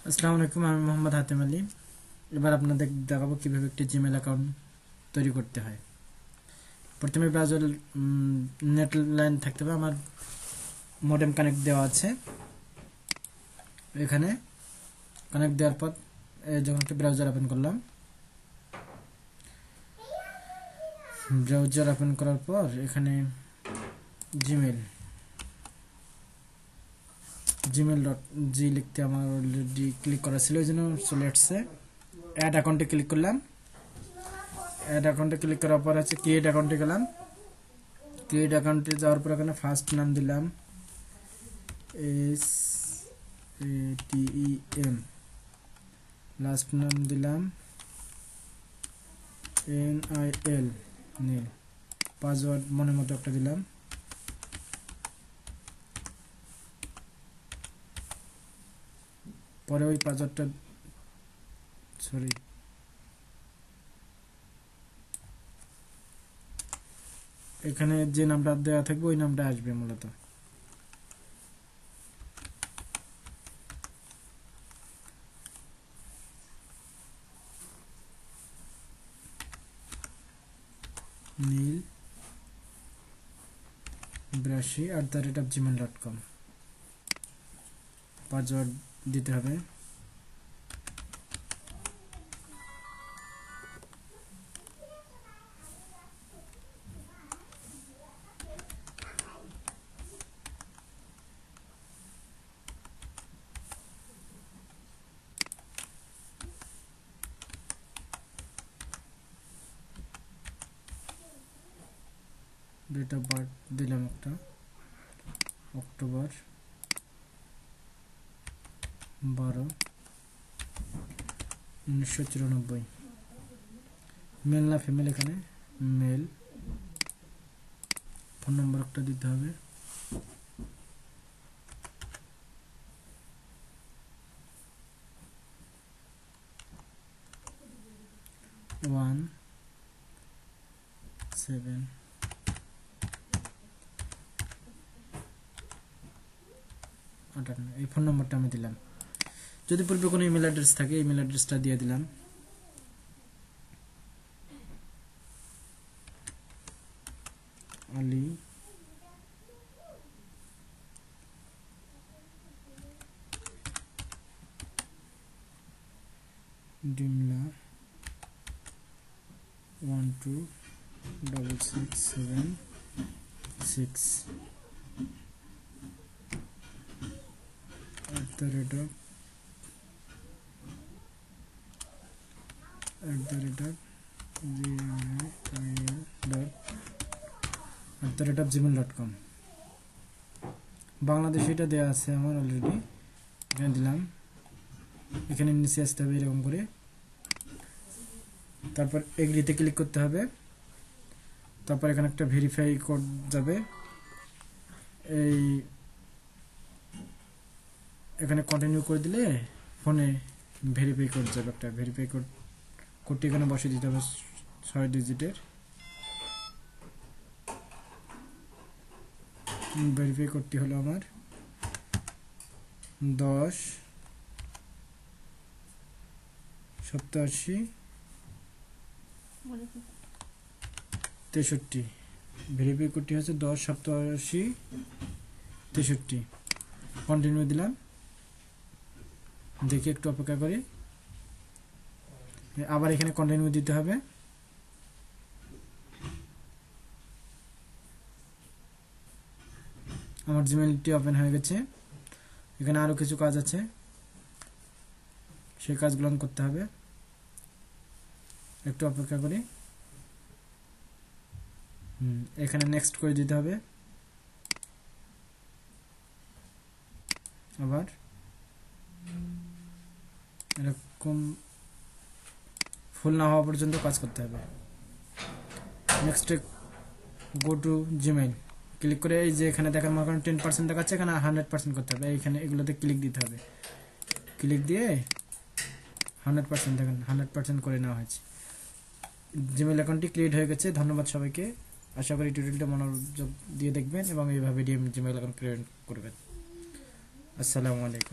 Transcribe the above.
আসসালামু আলাইকুম, আমি মোহাম্মদ হাতেম আলী। এবার আপনাদের দেখাবো কিভাবে একটি জিমেইল অ্যাকাউন্ট তৈরি করতে হয়। প্রথমে ব্রাউজার নেট লাইন থাকতে হবে। আমার মডেম কানেক্ট দেওয়া আছে। এখানে কানেক্ট দেওয়ার পর যখন একটা ব্রাউজার ওপেন করলাম, ব্রাউজার ওপেন করার পর এখানে gmail.g লিখতে আমার অলরেডি ক্লিক করা ছিল, ওই জন্য চলে আসছে। অ্যাড অ্যাকাউন্টে ক্লিক করলাম। অ্যাড অ্যাকাউন্টে ক্লিক করার পর আছে ক্রিয়েট অ্যাকাউন্টে গেলাম। ক্রিয়েট অ্যাকাউন্টে যাওয়ার পর এখানে ফার্স্ট নাম দিলাম SATEM, লাস্ট নাম দিলাম NIL, নীল। পাসওয়ার্ড মনের মতো একটা দিলাম। পরে ওই পাসওয়ার্ডটা এখানে যে নামটা দেওয়া থাকবে ওই নামটা আসবে মূলত। নীল brashi@gmail.com পাসওয়ার্ড দিতে হবে। ডেট অফ বার্থ দিলাম একটা, অক্টোবর 12, 1994। মেল না ফিমেল, এখানে মেল। ফোন নম্বর একটা দিতে হবে। ওয়ান সেভেন এই ফোন নম্বরটা আমি দিলাম। যদি পূর্বে কোনো ইমেল অ্যাড্রেস থাকে, ইমেল অ্যাড্রেসটা দিয়ে দিলাম। আলী ডিমলা 126676 @gmail.com। বাংলাদেশ এটা দেওয়া আছে আমার অলরেডি, এখানে দিলাম। এখানে নিচে আসতে হবে এরকম করে, তারপর এগ্রিতে ক্লিক করতে হবে। তারপর এখানে একটা ভেরিফাই কোড যাবে। এখানে কন্টিনিউ করে দিলে ফোনে ভেরিফাই কোড যাবে। একটা ভেরিফাই কোডটি এখানে বসিয়ে দিতে হবে 6 ডিজিটের। ভেরিফাই কোডটি হলো আমার 108763। ভেরিফাই কোডটি হচ্ছে 108763। কন্টিনিউ দিলাম। দেখি একটু অপেক্ষা করি। আবার এখানে কন্টিনিউ দিতে হবে। আমার জিমেইলটি ওপেন হয়ে গেছে। এখানে আরো কিছু কাজ আছে, সেই কাজগুলো করতে হবে। একটু অপেক্ষা করি। এখানে নেক্সট করে দিতে হবে। আবার এরকম ফুল না হওয়া পর্যন্ত কাজ করতে হবে। Next go to Gmail click করে এই যে এখানে দেখার মনে করেন 10% দেখাচ্ছে, এখানে 100% করতে হবে। এইখানে এগুলোতে ক্লিক দিতে হবে। ক্লিক দিয়ে 100% দেখেন 100% করে নেওয়া হয়েছে। জিমেইল অ্যাকাউন্টটি ক্রিয়েট হয়ে গেছে। ধন্যবাদ সবাইকে। আশা করি টিউটোরিয়ালটা মনোযোগ দিয়ে দেখবেন এবং এইভাবে জিমেইল অ্যাকাউন্ট ক্রিয়েট করবেন। আসসালামু আলাইকুম।